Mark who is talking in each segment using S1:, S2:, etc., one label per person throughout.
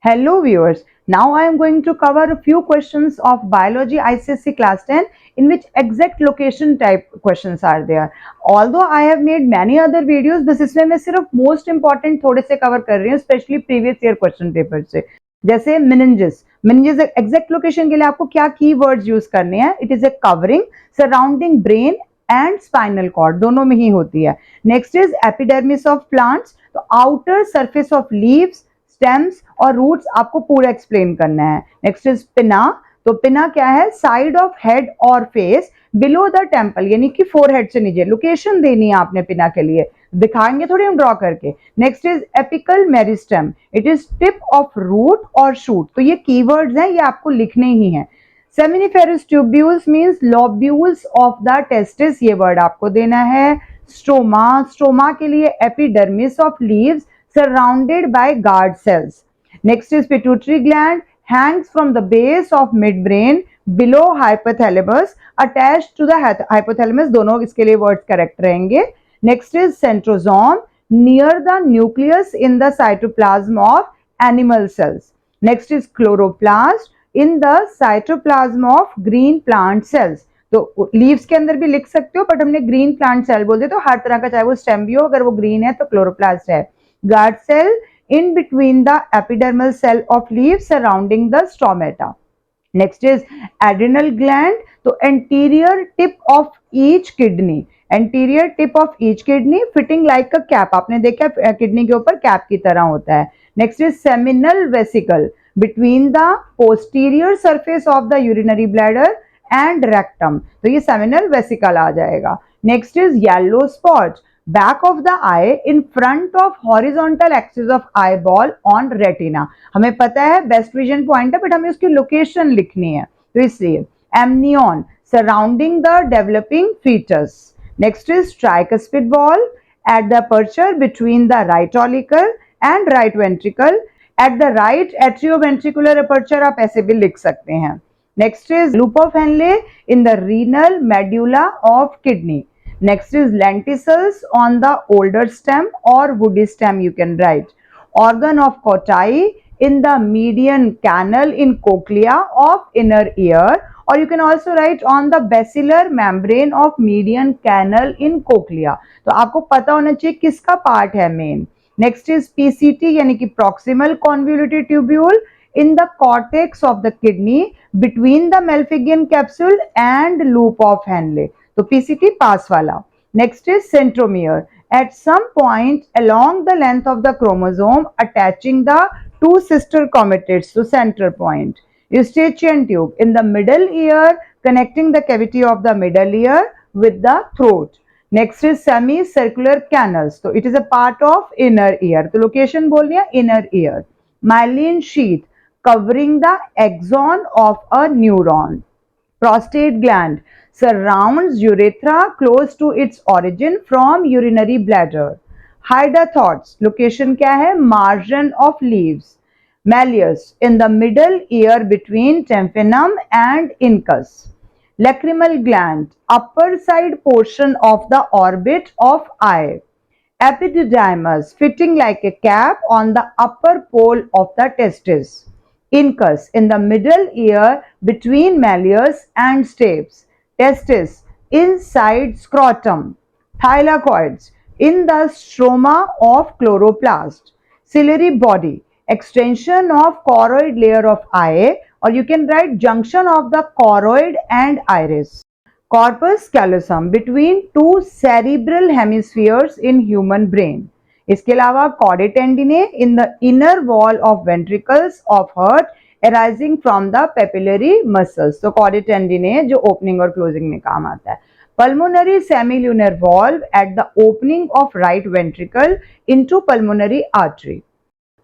S1: Hello viewers, now I am going to cover a few questions of Biology ICSE class 10 in which exact location type questions are there. Although I have made many other videos, बस इसमें मैं सिर्फ most important थोड़े से cover कर रही हूँ, especially previous year question paper से. जैसे meninges exact location के लिए आपको क्या keywords use करने हैं? It is a covering surrounding brain and spinal cord, दोनों में ही होती है. Next is epidermis of plants, तो outer surface of leaves, stems और रूट्स आपको पूरा एक्सप्लेन करना है. नेक्स्ट इज पिना, तो पिना क्या है? साइड ऑफ हेड और फेस बिलो द टेम्पल, यानी कि फोरहेड से नीचे. लोकेशन देनी है आपने पिना के लिए, दिखाएंगे थोड़ी हम ड्रॉ करके. Next is apical meristem, it is tip of root और शूट. तो ये कीवर्ड्स हैं, ये आपको लिखने ही हैं. Seminiferous tubules means lobules of the testis, ये वर्ड आपको देना है. स्ट्रोमा, स्ट्रोमा के लिए epidermis of leaves surrounded by guard cells. Next is pituitary gland, hangs from the base of midbrain below hypothalamus attached to the hypothalamus. दोनों इसके लिए words correct रहेंगे. Next is centrosome, near the nucleus in the cytoplasm of animal cells. Next is chloroplast, in the cytoplasm of green plant cells. तो leaves के अंदर भी लिख सकते हो, बट हमने ग्रीन प्लांट सेल बोल दिया, तो हर तरह का, चाहे वो स्टेम भी हो, अगर वो ग्रीन है तो क्लोरोप्लास्ट है. Guard cell in between the epidermal cell of leaves surrounding the stomata. Next is adrenal gland, तो anterior tip of each kidney, anterior tip of each kidney fitting like a cap. आपने देखा kidney के ऊपर cap की तरह होता है. Next is seminal vesicle, between the posterior surface of the urinary bladder and rectum. तो ये seminal vesicle आ जाएगा. Next is yellow spot, back of the eye in front of horizontal axis of eyeball on retina. हमें पता है best vision point है, but हमें उसकी location लिखनी है, तो इसलिए. amnion, surrounding the developing fetus. Next is tricuspid valve, at the aperture between the right auricle and right ventricle. At the right atrioventricular aperture आप ऐसे भी लिख सकते हैं. Next is loop of Henle in the renal medulla of kidney. Next is lenticels on the older stem or woody stem, you can write. Organ of Corti in the median canal in cochlea of inner ear, or you can also write on the basilar membrane of median canal in cochlea. तो आपको पता होना चाहिए किसका part है main. Next is PCT यानी कि proximal convoluted tubule in the cortex of the kidney between the Malpighian capsule and loop of Henle. तो PCT पास वाला. Next is centromere, at some point along the length of the chromosome attaching the two sister chromatids to center point. Eustachian tube in the middle ear connecting the cavity of the middle ear with the throat. Next is semicircular canals, so it is a part of inner ear. तो location बोल दिया inner ear. Myelin sheath covering the axon of a neuron. Prostate gland surrounds urethra close to its origin from urinary bladder. Hydathodes, location क्या है? Margin of leaves. Malleus, in the middle ear between tympanum and incus. Lacrimal gland, upper side portion of the orbit of eye. Epididymis, fitting like a cap on the upper pole of the testis. Incus, in the middle ear between malleus and stapes. Testis, inside scrotum. Thylakoids, in the stroma of chloroplast. Ciliary body, extension of choroid layer of eye, or you can write junction of the choroid and iris. Corpus callosum, between two cerebral hemispheres in human brain. इसके अलावा chordae in the inner wall of ventricles of heart arising from the papillary muscles. तो chordae जो opening और closing में काम आता है. Pulmonary semilunar valve at the opening of right ventricle into pulmonary artery.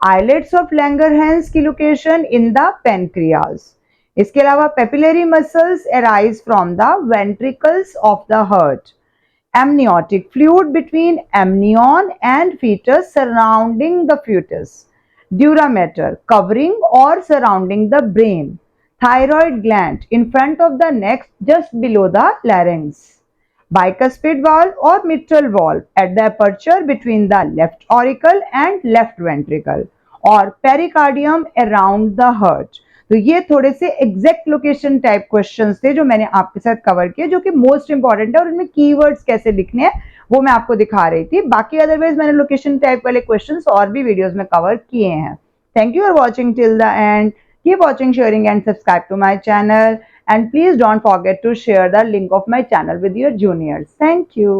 S1: Islets of Langerhans की location in the pancreas. इसके अलावा papillary muscles arise from the ventricles of the heart. Amniotic fluid between amnion and fetus surrounding the fetus. Dura mater, covering or surrounding the brain. Thyroid gland in front of the neck just below the larynx. Bicuspid valve or mitral valve at the aperture between the left auricle and left ventricle. और pericardium around the heart. तो ये थोड़े से exact location type questions थे जो मैंने आपके साथ कवर किए, जो कि मोस्ट इंपॉर्टेंट है, और इनमें कीवर्ड्स कैसे लिखने हैं वो मैं आपको दिखा रही थी। बाकी अदरवाइज मैंने लोकेशन टाइप वाले क्वेश्चंस और भी वीडियोस में कवर किए हैं। Thank you for watching till the end. Keep watching, sharing and subscribe to my channel, and please don't forget to share the link of my channel with your juniors. Thank you.